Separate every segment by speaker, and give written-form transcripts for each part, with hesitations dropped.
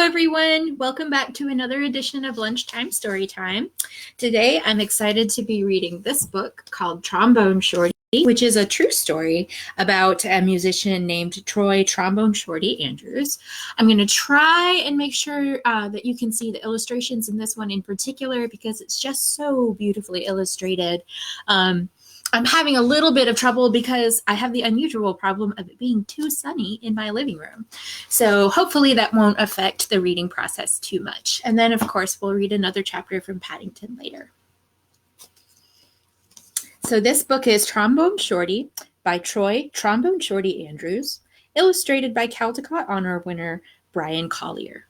Speaker 1: everyone. Welcome back to another edition of Lunchtime Storytime. Today, I'm excited to be reading this book called Trombone Shorty, which is a true story about a musician named Trombone Shorty Andrews. I'm going to try and make sure that you can see the illustrations in this one in particular because it's just so beautifully illustrated. I'm having a little bit of trouble because I have the unusual problem of it being too sunny in my living room. So hopefully that won't affect the reading process too much. And then, of course, we'll read another chapter from Paddington later. So this book is Trombone Shorty by Trombone Shorty Andrews, illustrated by Caldecott Honor winner Brian Collier.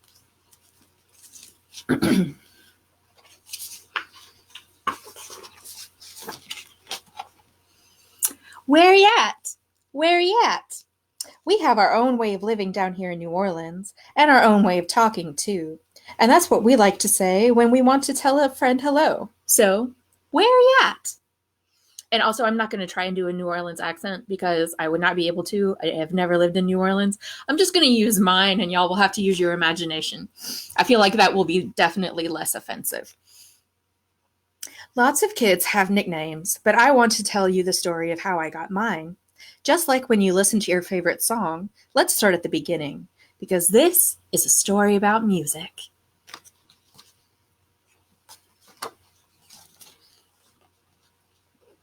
Speaker 1: Where you at? Where you at? We have our own way of living down here in New Orleans, and our own way of talking, too. And that's what we like to say when we want to tell a friend hello. So, where you at? And also, I'm not going to try and do a New Orleans accent because I would not be able to. I have never lived in New Orleans. I'm just going to use mine, and y'all will have to use your imagination. I feel like that will be definitely less offensive. Lots of kids have nicknames, but I want to tell you the story of how I got mine. Just like when you listen to your favorite song, let's start at the beginning, because this is a story about music.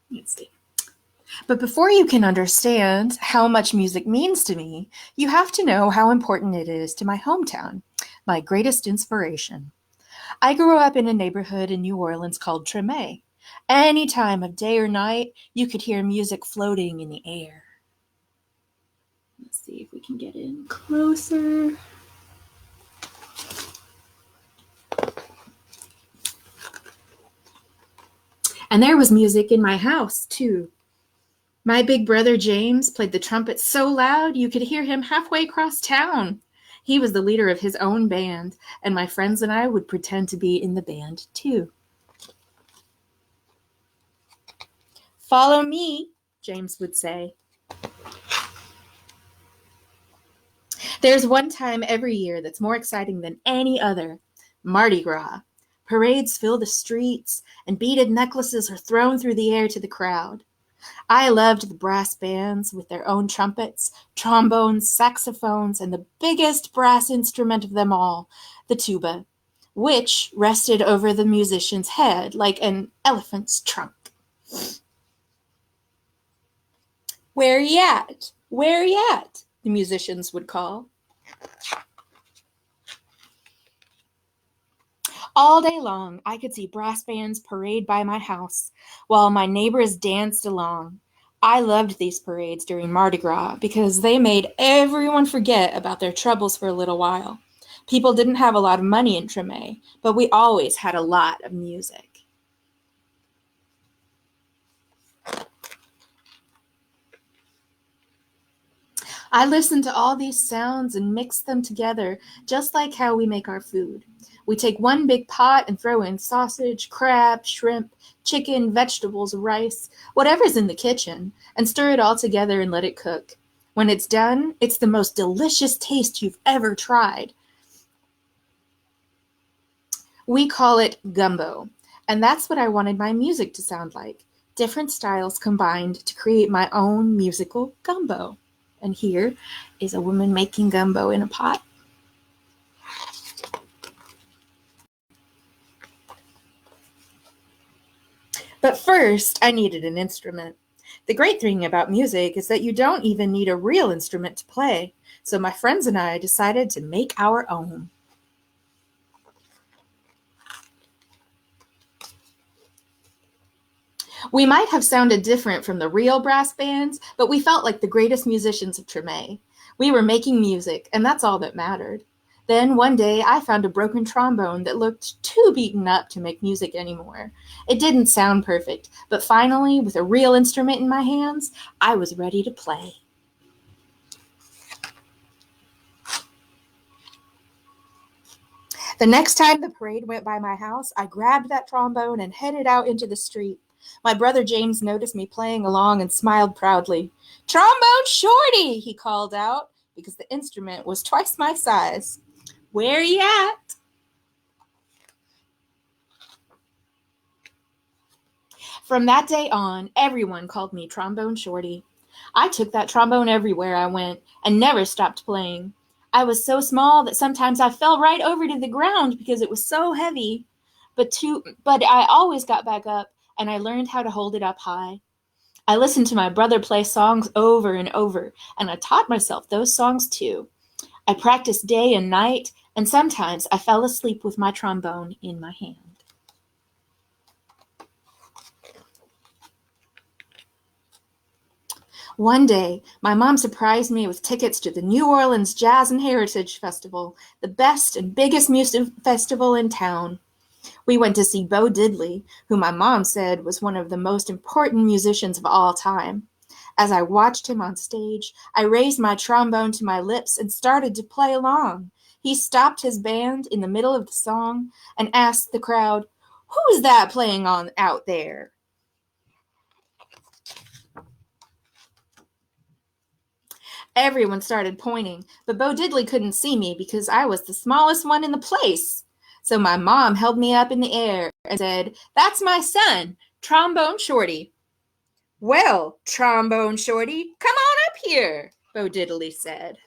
Speaker 1: Let's see. But before you can understand how much music means to me, you have to know how important it is to my hometown, my greatest inspiration. I grew up in a neighborhood in New Orleans called Treme. Any time of day or night, you could hear music floating in the air. Let's see if we can get in closer. And there was music in my house, too. My big brother James played the trumpet so loud you could hear him halfway across town. He was the leader of his own band, and my friends and I would pretend to be in the band, too. Follow me, James would say. There's one time every year that's more exciting than any other, Mardi Gras. Parades fill the streets, and beaded necklaces are thrown through the air to the crowd. I loved the brass bands with their own trumpets, trombones, saxophones, and the biggest brass instrument of them all, the tuba, which rested over the musician's head like an elephant's trunk. Where you at? Where you at? The musicians would call. All day long, I could see brass bands parade by my house, while my neighbors danced along. I loved these parades during Mardi Gras because they made everyone forget about their troubles for a little while. People didn't have a lot of money in Treme, but we always had a lot of music. I listened to all these sounds and mixed them together, just like how we make our food. We take one big pot and throw in sausage, crab, shrimp, chicken, vegetables, rice, whatever's in the kitchen, and stir it all together and let it cook. When it's done, it's the most delicious taste you've ever tried. We call it gumbo, and that's what I wanted my music to sound like. Different styles combined to create my own musical gumbo. And here is a woman making gumbo in a pot. But first, I needed an instrument. The great thing about music is that you don't even need a real instrument to play, so my friends and I decided to make our own. We might have sounded different from the real brass bands, but we felt like the greatest musicians of Treme. We were making music, and that's all that mattered. Then one day I found a broken trombone that looked too beaten up to make music anymore. It didn't sound perfect, but finally, with a real instrument in my hands, I was ready to play. The next time the parade went by my house, I grabbed that trombone and headed out into the street. My brother James noticed me playing along and smiled proudly. "Trombone Shorty," he called out, because the instrument was twice my size. Where you at? From that day on, everyone called me Trombone Shorty. I took that trombone everywhere I went and never stopped playing. I was so small that sometimes I fell right over to the ground because it was so heavy. But I always got back up and I learned how to hold it up high. I listened to my brother play songs over and over, and I taught myself those songs too. I practiced day and night, and sometimes I fell asleep with my trombone in my hand. One day, my mom surprised me with tickets to the New Orleans Jazz and Heritage Festival, the best and biggest music festival in town. We went to see Bo Diddley, who my mom said was one of the most important musicians of all time. As I watched him on stage, I raised my trombone to my lips and started to play along. He stopped his band in the middle of the song and asked the crowd, "Who's that playing on out there?" Everyone started pointing, but Bo Diddley couldn't see me because I was the smallest one in the place. So my mom held me up in the air and said, "That's my son, Trombone Shorty." "Well, Trombone Shorty, come on up here," Bo Diddley said.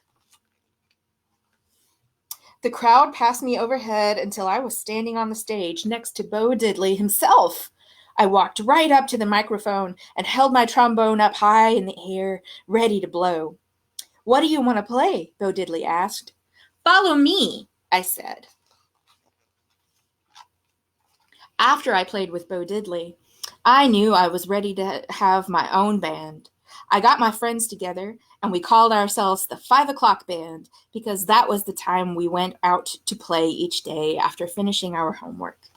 Speaker 1: The crowd passed me overhead until I was standing on the stage next to Bo Diddley himself. I walked right up to the microphone and held my trombone up high in the air, ready to blow. "What do you want to play?" Bo Diddley asked. "Follow me," I said. After I played with Bo Diddley, I knew I was ready to have my own band. I got my friends together, and we called ourselves the 5 o'clock band because that was the time we went out to play each day after finishing our homework.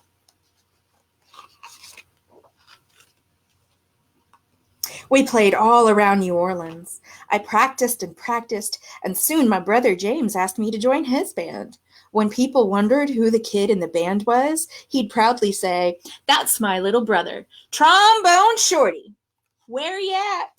Speaker 1: We played all around New Orleans. I practiced, and soon my brother James asked me to join his band. When people wondered who the kid in the band was, he'd proudly say, "That's my little brother, Trombone Shorty. Where you at?"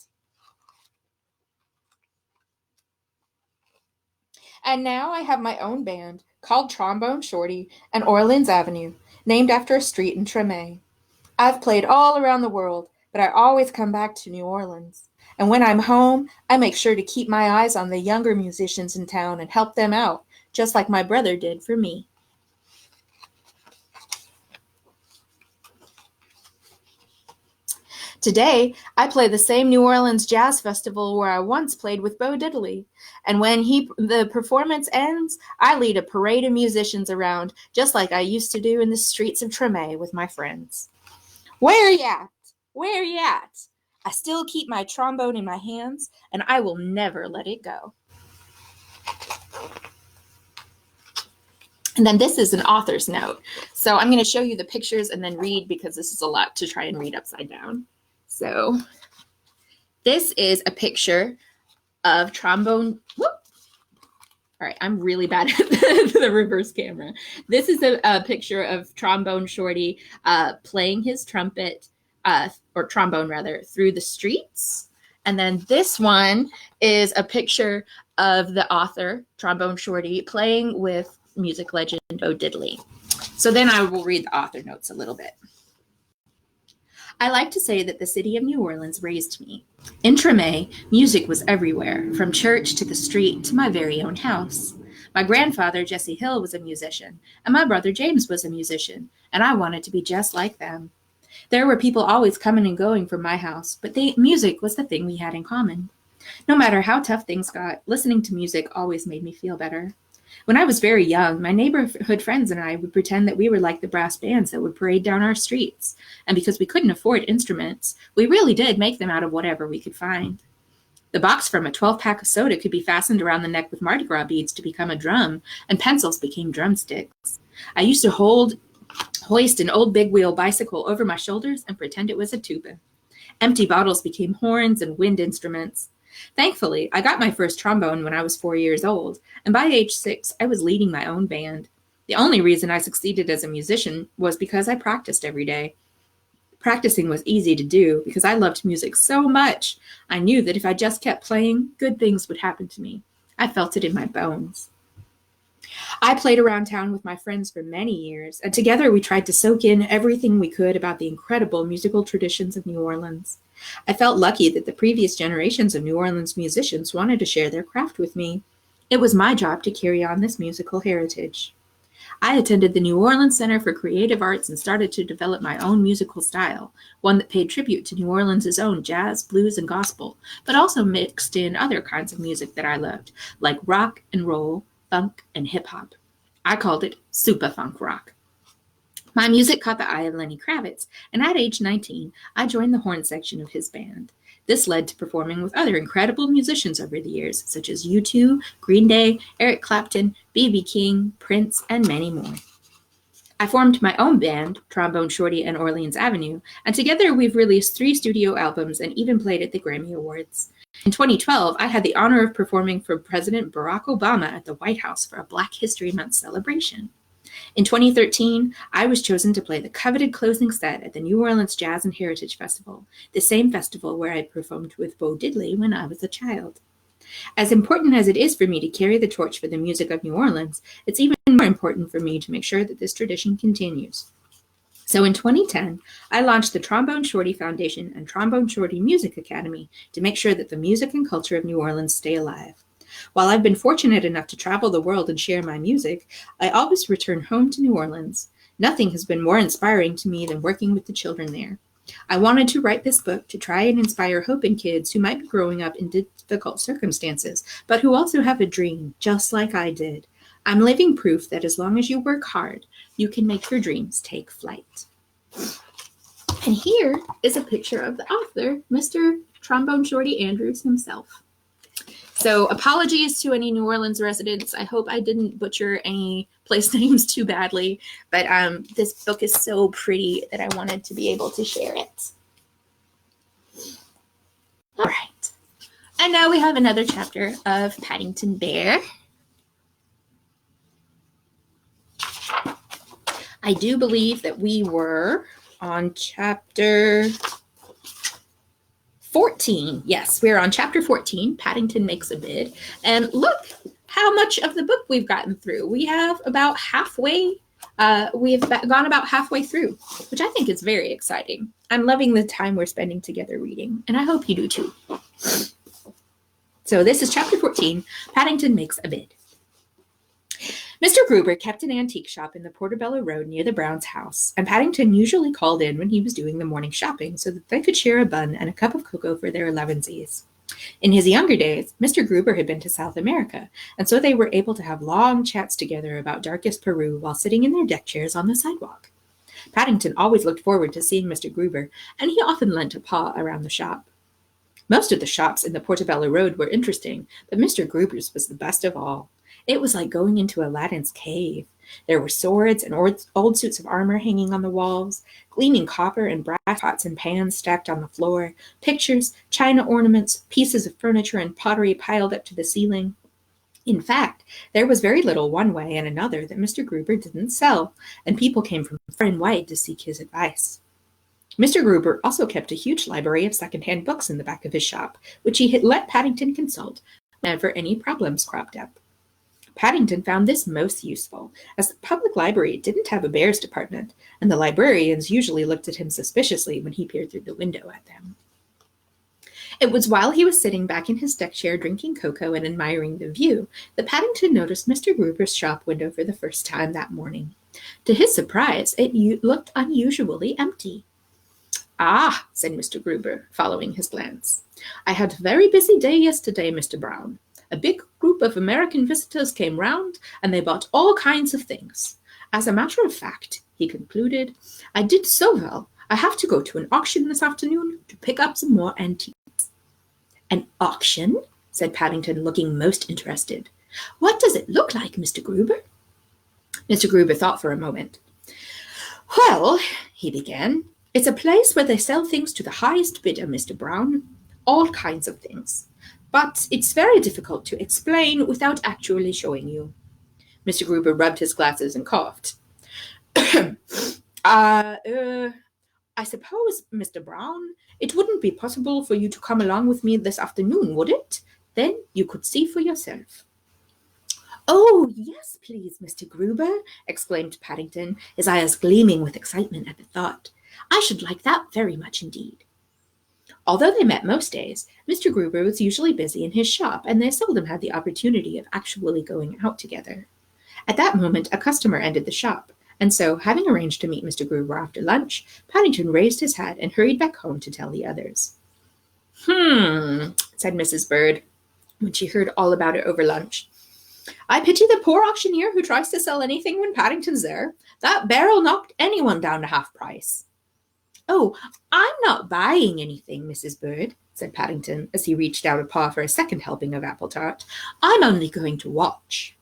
Speaker 1: And now I have my own band called Trombone Shorty and Orleans Avenue, named after a street in Treme. I've played all around the world, but I always come back to New Orleans. And when I'm home, I make sure to keep my eyes on the younger musicians in town and help them out, just like my brother did for me. Today, I play the same New Orleans Jazz Festival where I once played with Bo Diddley. And when the performance ends, I lead a parade of musicians around, just like I used to do in the streets of Treme with my friends. "Where you at? Where you at?" I still keep my trombone in my hands, and I will never let it go. And then this is an author's note. So I'm going to show you the pictures and then read because this is a lot to try and read upside down. So this is a picture of trombone. Whoop. All right, I'm really bad at the reverse camera. This is a picture of Trombone Shorty playing his trumpet, or trombone rather, through the streets. And then this one is a picture of the author, Trombone Shorty, playing with music legend Bo Diddley. So then I will read the author notes a little bit. I like to say that the city of New Orleans raised me. In Treme, music was everywhere, from church to the street to my very own house. My grandfather, Jesse Hill, was a musician, and my brother James was a musician, and I wanted to be just like them. There were people always coming and going from my house, but music was the thing we had in common. No matter how tough things got, listening to music always made me feel better. When I was very young, my neighborhood friends and I would pretend that we were like the brass bands that would parade down our streets. And because we couldn't afford instruments, we really did make them out of whatever we could find. The box from a 12-pack of soda could be fastened around the neck with Mardi Gras beads to become a drum, and pencils became drumsticks. I used to hoist an old big-wheel bicycle over my shoulders and pretend it was a tuba. Empty bottles became horns and wind instruments. Thankfully, I got my first trombone when I was 4 years old, and by age 6, I was leading my own band. The only reason I succeeded as a musician was because I practiced every day. Practicing was easy to do because I loved music so much. I knew that if I just kept playing, good things would happen to me. I felt it in my bones. I played around town with my friends for many years, and together we tried to soak in everything we could about the incredible musical traditions of New Orleans. I felt lucky that the previous generations of New Orleans musicians wanted to share their craft with me. It was my job to carry on this musical heritage. I attended the New Orleans Center for Creative Arts and started to develop my own musical style, one that paid tribute to New Orleans' own jazz, blues, and gospel, but also mixed in other kinds of music that I loved, like rock and roll, funk, and hip hop. I called it super funk rock. My music caught the eye of Lenny Kravitz, and at age 19, I joined the horn section of his band. This led to performing with other incredible musicians over the years, such as U2, Green Day, Eric Clapton, B.B. King, Prince, and many more. I formed my own band, Trombone Shorty and Orleans Avenue, and together we've released 3 studio albums and even played at the Grammy Awards. In 2012, I had the honor of performing for President Barack Obama at the White House for a Black History Month celebration. In 2013, I was chosen to play the coveted closing set at the New Orleans Jazz and Heritage Festival, the same festival where I performed with Bo Diddley when I was a child. As important as it is for me to carry the torch for the music of New Orleans, it's even more important for me to make sure that this tradition continues. So in 2010, I launched the Trombone Shorty Foundation and Trombone Shorty Music Academy to make sure that the music and culture of New Orleans stay alive. While I've been fortunate enough to travel the world and share my music, I always return home to New Orleans. Nothing has been more inspiring to me than working with the children there. I wanted to write this book to try and inspire hope in kids who might be growing up in difficult circumstances, but who also have a dream, just like I did. I'm living proof that as long as you work hard, you can make your dreams take flight. And here is a picture of the author, Mr. Trombone Shorty Andrews himself. So apologies to any New Orleans residents. I hope I didn't butcher any place names too badly, but this book is so pretty that I wanted to be able to share it. All right. And now we have another chapter of Paddington Bear. I do believe that we were on chapter 14. Yes, we're on chapter 14. Paddington makes a bid. And look how much of the book we've gotten through. We have about halfway. We've gone about halfway through, which I think is very exciting. I'm loving the time we're spending together reading, and I hope you do too. So this is chapter 14. Paddington makes a bid. Mr. Gruber kept an antique shop in the Portobello Road near the Browns' house, and Paddington usually called in when he was doing the morning shopping so that they could share a bun and a cup of cocoa for their elevensies. In his younger days, Mr. Gruber had been to South America, and so they were able to have long chats together about darkest Peru while sitting in their deck chairs on the sidewalk. Paddington always looked forward to seeing Mr. Gruber, and he often lent a paw around the shop. Most of the shops in the Portobello Road were interesting, but Mr. Gruber's was the best of all. It was like going into Aladdin's cave. There were swords and old suits of armor hanging on the walls, gleaming copper and brass pots and pans stacked on the floor, pictures, china ornaments, pieces of furniture and pottery piled up to the ceiling. In fact, there was very little one way and another that Mr. Gruber didn't sell, and people came from far and wide to seek his advice. Mr. Gruber also kept a huge library of second-hand books in the back of his shop, which he had let Paddington consult whenever any problems cropped up. Paddington found this most useful, as the public library didn't have a bears department, and the librarians usually looked at him suspiciously when he peered through the window at them. It was while he was sitting back in his deck chair drinking cocoa and admiring the view that Paddington noticed Mr. Gruber's shop window for the first time that morning. To his surprise, it looked unusually empty. "Ah," said Mr. Gruber, following his glance. "I had a very busy day yesterday, Mr. Brown. A big group of American visitors came round, and they bought all kinds of things. As a matter of fact," he concluded, "I did so well, I have to go to an auction this afternoon to pick up some more antiques." "An auction?" said Paddington, looking most interested. "What does it look like, Mr. Gruber?" Mr. Gruber thought for a moment. "Well," he began, "it's a place where they sell things to the highest bidder, Mr. Brown. All kinds of things. But it's very difficult to explain without actually showing you." Mr. Gruber rubbed his glasses and coughed. I suppose, Mr. Brown, it wouldn't be possible for you to come along with me this afternoon, would it? Then you could see for yourself." "Oh, yes, please, Mr. Gruber," exclaimed Paddington, his eyes gleaming with excitement at the thought. "I should like that very much indeed." Although they met most days, Mr. Gruber was usually busy in his shop, and they seldom had the opportunity of actually going out together. At that moment, a customer entered the shop, and so, having arranged to meet Mr. Gruber after lunch, Paddington raised his hat and hurried back home to tell the others. Said Mrs. Bird, when she heard all about it over lunch. "I pity the poor auctioneer who tries to sell anything when Paddington's there. That barrel knocked anyone down to half price." "Oh, I'm not buying anything, Mrs. Bird," said Paddington, as he reached out a paw for a second helping of apple tart. "I'm only going to watch."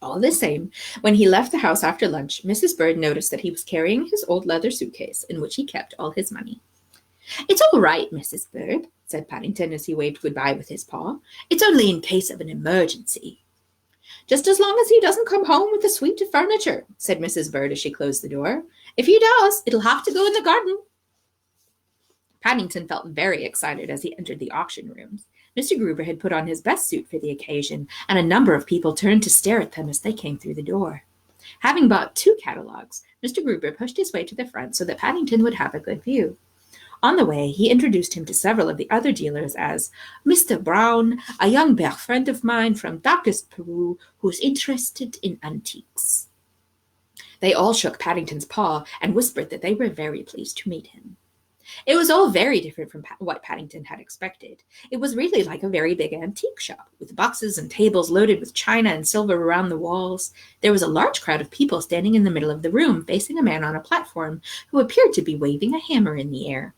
Speaker 1: All the same, when he left the house after lunch, Mrs. Bird noticed that he was carrying his old leather suitcase in which he kept all his money. "It's all right, Mrs. Bird," said Paddington as he waved goodbye with his paw. "It's only in case of an emergency." "Just as long as he doesn't come home with a suite of furniture," said Mrs. Bird as she closed the door. "If he does, it'll have to go in the garden." Paddington felt very excited as he entered the auction rooms. Mr. Gruber had put on his best suit for the occasion, and a number of people turned to stare at them as they came through the door. Having bought 2 catalogues, Mr. Gruber pushed his way to the front so that Paddington would have a good view. On the way, he introduced him to several of the other dealers as Mr. Brown, a young bear friend of mine from darkest Peru who's interested in antiques. They all shook Paddington's paw and whispered that they were very pleased to meet him. It was all very different from what Paddington had expected. It was really like a very big antique shop, with boxes and tables loaded with china and silver around the walls. There was a large crowd of people standing in the middle of the room, facing a man on a platform who appeared to be waving a hammer in the air.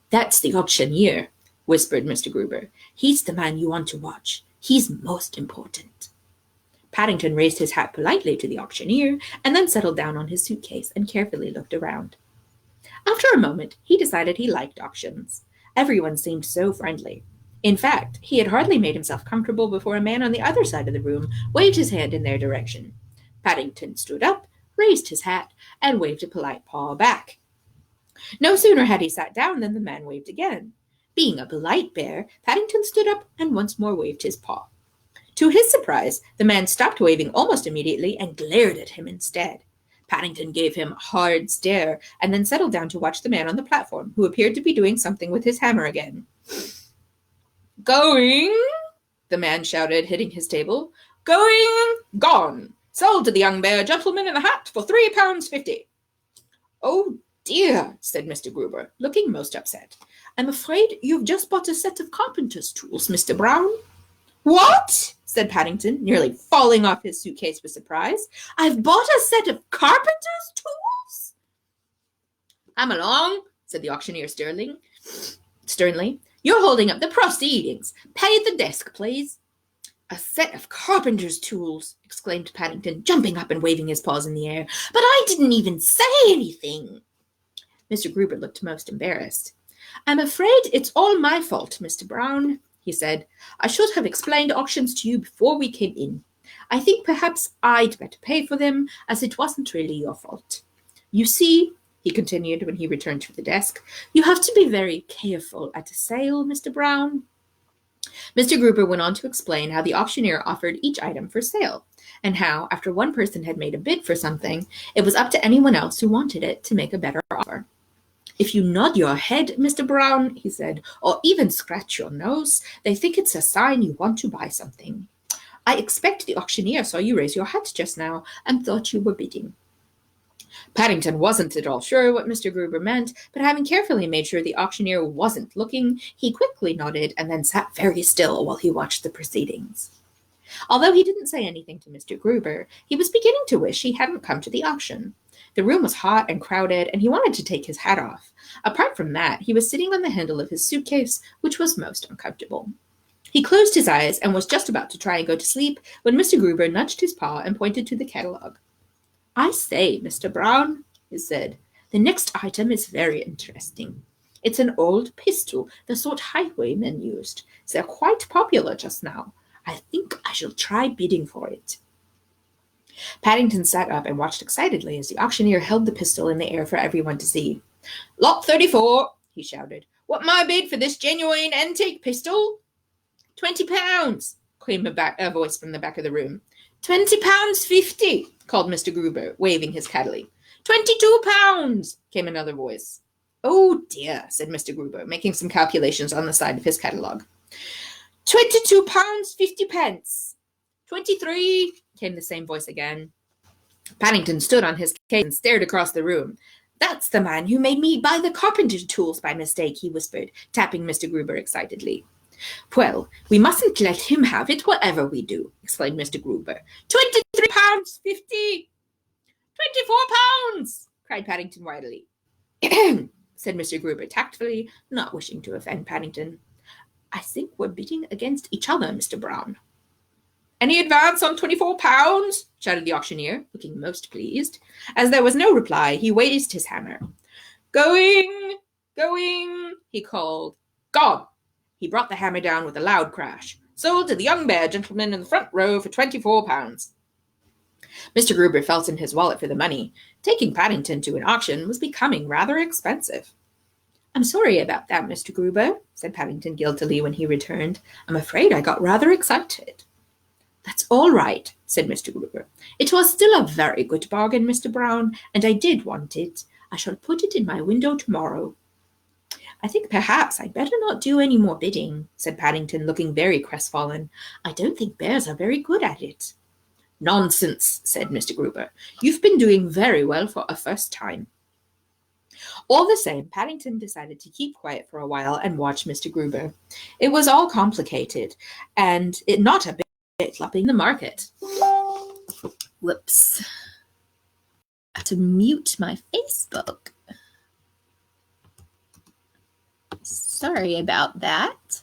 Speaker 1: "That's the auctioneer," whispered Mr. Gruber. "He's the man you want to watch. He's most important." Paddington raised his hat politely to the auctioneer, and then settled down on his suitcase and carefully looked around. After a moment, he decided he liked auctions. Everyone seemed so friendly. In fact, he had hardly made himself comfortable before a man on the other side of the room waved his hand in their direction. Paddington stood up, raised his hat, and waved a polite paw back. No sooner had he sat down than the man waved again. Being a polite bear, Paddington stood up and once more waved his paw. To his surprise, the man stopped waving almost immediately and glared at him instead. Paddington gave him a hard stare and then settled down to watch the man on the platform, who appeared to be doing something with his hammer again. "Going," the man shouted, hitting his table. "Going, gone. Sold to the young bear gentleman in the hat for £3.50. "Oh, dear," said Mr. Gruber, looking most upset. "I'm afraid you've just bought a set of carpenter's tools, Mr. Brown." "What?" said Paddington, nearly falling off his suitcase with surprise. "I've bought a set of carpenter's tools?" "Come along," said the auctioneer sternly. "You're holding up the proceedings. Pay at the desk, please." "A set of carpenter's tools," exclaimed Paddington, jumping up and waving his paws in the air. "But I didn't even say anything." Mr. Gruber looked most embarrassed. "I'm afraid it's all my fault, Mr. Brown," he said. "I should have explained auctions to you before we came in. I think perhaps I'd better pay for them, as it wasn't really your fault. You see," he continued when he returned to the desk, "you have to be very careful at a sale, Mr. Brown." Mr. Gruber went on to explain how the auctioneer offered each item for sale, and how, after one person had made a bid for something, it was up to anyone else who wanted it to make a better offer. "If you nod your head, Mr. Brown," he said, "or even scratch your nose, they think it's a sign you want to buy something. I expect the auctioneer saw you raise your hat just now and thought you were bidding." Paddington wasn't at all sure what Mr. Gruber meant, but having carefully made sure the auctioneer wasn't looking, he quickly nodded and then sat very still while he watched the proceedings. Although he didn't say anything to Mr. Gruber, he was beginning to wish he hadn't come to the auction. The room was hot and crowded, and he wanted to take his hat off. Apart from that, he was sitting on the handle of his suitcase, which was most uncomfortable. He closed his eyes and was just about to try and go to sleep when Mr. Gruber nudged his paw and pointed to the catalogue. "I say, Mr. Brown," he said, "the next item is very interesting. It's an old pistol, the sort highwaymen used. They're quite popular just now. I think I shall try bidding for it." Paddington sat up and watched excitedly as the auctioneer held the pistol in the air for everyone to see. "Lot 34, he shouted. "What my bid for this genuine antique pistol?" £20, came a voice from the back of the room. £20.50, called Mr. Gruber, waving his catalog. £22, came another voice. Oh dear, said Mr. Gruber, making some calculations on the side of his catalogue. £22.50. 23, came the same voice again. Paddington stood on his case and stared across the room. That's the man who made me buy the carpenter's tools by mistake, he whispered, tapping Mr. Gruber excitedly. Well, we mustn't let him have it, whatever we do, exclaimed Mr. Gruber. £23.50. £24, cried Paddington wildly. Said Mr. Gruber tactfully, not wishing to offend Paddington. I think we're bidding against each other, Mr. Brown. Any advance on £24? Shouted the auctioneer, looking most pleased. As there was no reply, he raised his hammer. Going, he called. Gone. He brought the hammer down with a loud crash. Sold to the young bear gentleman in the front row for £24. Mr. Gruber felt in his wallet for the money. Taking Paddington to an auction was becoming rather expensive. I'm sorry about that, Mr. Gruber, said Paddington guiltily when he returned. I'm afraid I got rather excited. That's all right, said Mr. Gruber. It was still a very good bargain, Mr. Brown, and I did want it. I shall put it in my window tomorrow. I think perhaps I'd better not do any more bidding, said Paddington, looking very crestfallen. I don't think bears are very good at it. Nonsense, said Mr. Gruber. You've been doing very well for a first time. All the same, Paddington decided to keep quiet for a while and watch Mr. Gruber. It was all complicated, and it not a bit flopping the market. Whoops. I have to mute my Facebook. Sorry about that.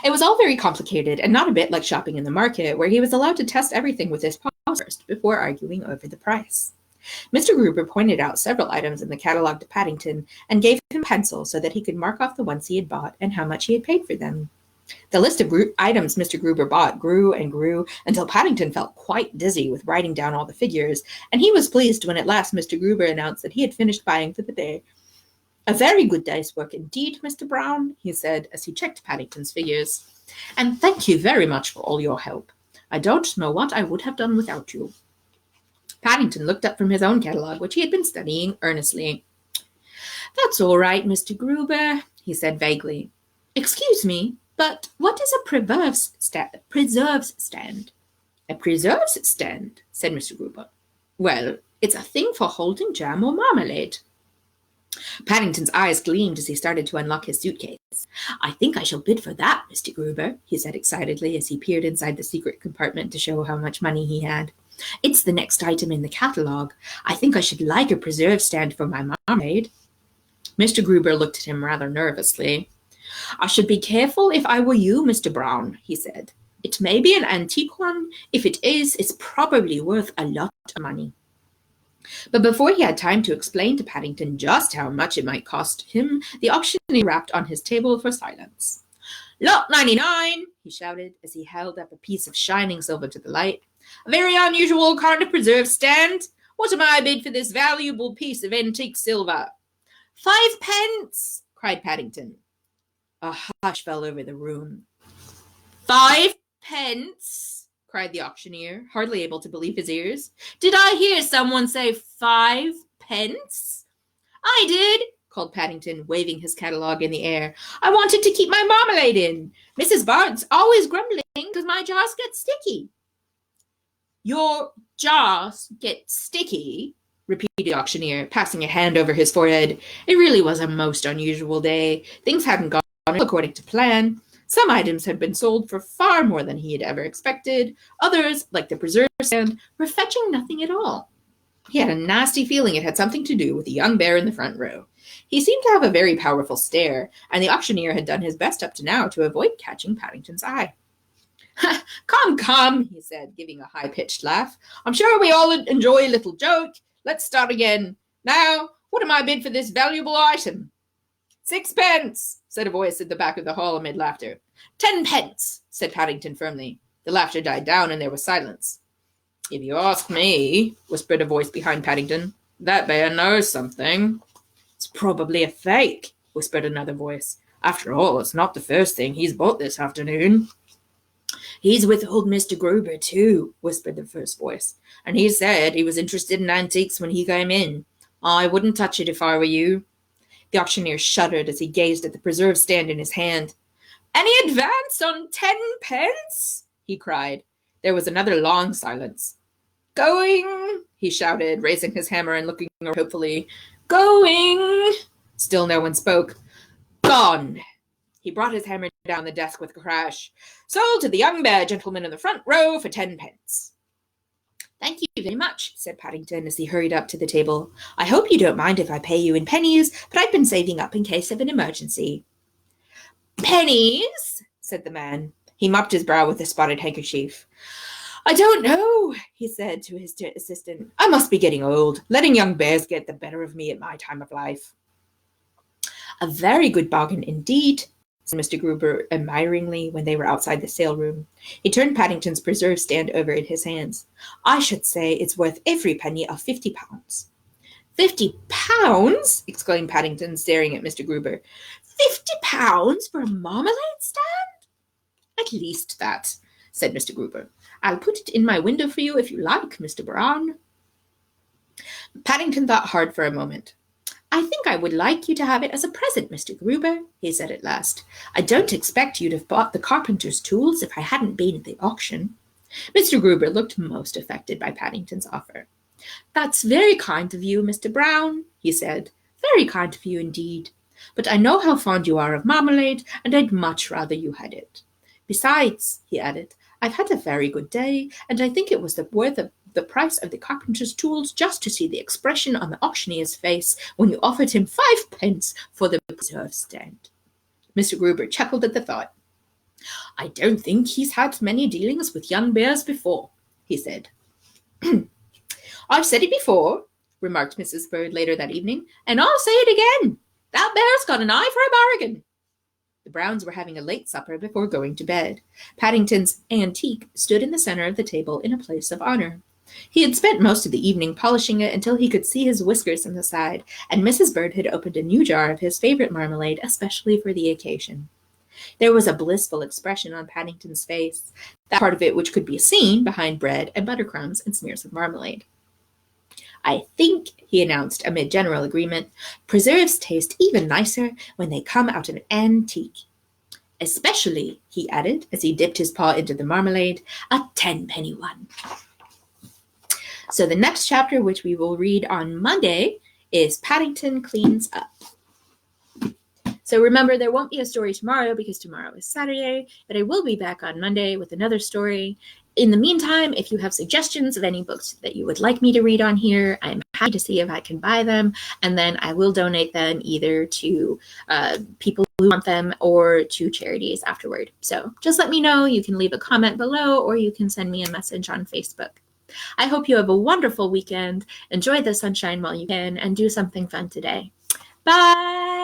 Speaker 1: It was all very complicated and not a bit like shopping in the market, where he was allowed to test everything with his paws first before arguing over the price. Mr. Gruber pointed out several items in the catalogue to Paddington and gave him a pencil so that he could mark off the ones he had bought and how much he had paid for them. The list of items Mr. Gruber bought grew and grew until Paddington felt quite dizzy with writing down all the figures, and he was pleased when at last Mr. Gruber announced that he had finished buying for the day. A very good day's work indeed, Mr. Brown, he said as he checked Paddington's figures. And thank you very much for all your help. I don't know what I would have done without you. Paddington looked up from his own catalogue, which he had been studying earnestly. That's all right, Mr. Gruber, he said vaguely. Excuse me, but what is a preserves stand? A preserves stand, said Mr. Gruber. Well, it's a thing for holding jam or marmalade. Paddington's eyes gleamed as he started to unlock his suitcase. I think I shall bid for that, Mr. Gruber, he said excitedly as he peered inside the secret compartment to show how much money he had. It's the next item in the catalogue. I think I should like a preserve stand for my marmalade. Mr. Gruber looked at him rather nervously. I should be careful if I were you, Mr. Brown, he said. It may be an antique one. If it is, it's probably worth a lot of money. But before he had time to explain to Paddington just how much it might cost him, the auctioneer rapped on his table for silence. Lot 99, he shouted as he held up a piece of shining silver to the light. A very unusual kind of preserve stand. What am I bid for this valuable piece of antique silver? 5 pence, cried Paddington. A hush fell over the room. 5 pence, cried the auctioneer, hardly able to believe his ears. Did I hear someone say 5 pence? I did, called Paddington, waving his catalogue in the air. I wanted to keep my marmalade in. Mrs. Bard's always grumbling because my jars get sticky. Your jars get sticky, repeated the auctioneer, passing a hand over his forehead. It really was a most unusual day. Things hadn't gone according to plan. Some items had been sold for far more than he had ever expected. Others, like the preserve stand, were fetching nothing at all. He had a nasty feeling it had something to do with the young bear in the front row. He seemed to have a very powerful stare, and the auctioneer had done his best up to now to avoid catching Paddington's eye. Come, he said, giving a high-pitched laugh. I'm sure we all enjoy a little joke. Let's start again. Now, what am I bid for this valuable item? 6 pence, said a voice at the back of the hall amid laughter. 10 pence, said Paddington firmly. The laughter died down and there was silence. If you ask me, whispered a voice behind Paddington, that bear knows something. It's probably a fake, whispered another voice. After all, it's not the first thing he's bought this afternoon. He's with old Mr. Gruber, too, whispered the first voice, and he said he was interested in antiques when he came in. I wouldn't touch it if I were you. The auctioneer shuddered as he gazed at the preserve stand in his hand. Any advance on 10 pence? He cried. There was another long silence. Going, he shouted, raising his hammer and looking hopefully. Going. Still no one spoke. Gone. He brought his hammer down the desk with a crash. Sold to the young bear gentleman in the front row for 10 pence. Thank you very much, said Paddington as he hurried up to the table. I hope you don't mind if I pay you in pennies, but I've been saving up in case of an emergency. Pennies, said the man. He mopped his brow with a spotted handkerchief. I don't know, he said to his assistant. I must be getting old, letting young bears get the better of me at my time of life. A very good bargain indeed, said Mr. Gruber admiringly when they were outside the sale room. He turned Paddington's preserve stand over in his hands. I should say it's worth every penny of £50. £50? Exclaimed Paddington, staring at Mr. Gruber. £50 for a marmalade stand? At least that, said Mr. Gruber. I'll put it in my window for you if you like, Mr. Brown. Paddington thought hard for a moment. I think I would like you to have it as a present, Mr. Gruber, he said at last. I don't expect you'd have bought the carpenter's tools if I hadn't been at the auction. Mr. Gruber looked most affected by Paddington's offer. That's very kind of you, Mr. Brown, he said. Very kind of you indeed. But I know how fond you are of marmalade, and I'd much rather you had it. Besides, he added, I've had a very good day, and I think it was worth the price of the carpenter's tools just to see the expression on the auctioneer's face when you offered him 5 pence for the preserve stand. Mr. Gruber chuckled at the thought. I don't think he's had many dealings with young bears before, he said. I've said it before, remarked Mrs. Bird later that evening, and I'll say it again. That bear's got an eye for a bargain. The Browns were having a late supper before going to bed. Paddington's antique stood in the center of the table in a place of honor. He had spent most of the evening polishing it until he could see his whiskers on the side, and Mrs. Bird had opened a new jar of his favorite marmalade especially for the occasion. There was a blissful expression on Paddington's face, that part of it which could be seen behind bread and buttercrumbs and smears of marmalade. I think, he announced amid general agreement, preserves taste even nicer when they come out of an antique. Especially, he added, as he dipped his paw into the marmalade, a 10-penny one. So the next chapter, which we will read on Monday, is Paddington Cleans Up. So remember, there won't be a story tomorrow because tomorrow is Saturday, but I will be back on Monday with another story. In the meantime, if you have suggestions of any books that you would like me to read on here, I'm happy to see if I can buy them, and then I will donate them either to people who want them or to charities afterward. So just let me know. You can leave a comment below, or you can send me a message on Facebook. I hope you have a wonderful weekend. Enjoy the sunshine while you can, and do something fun today. Bye!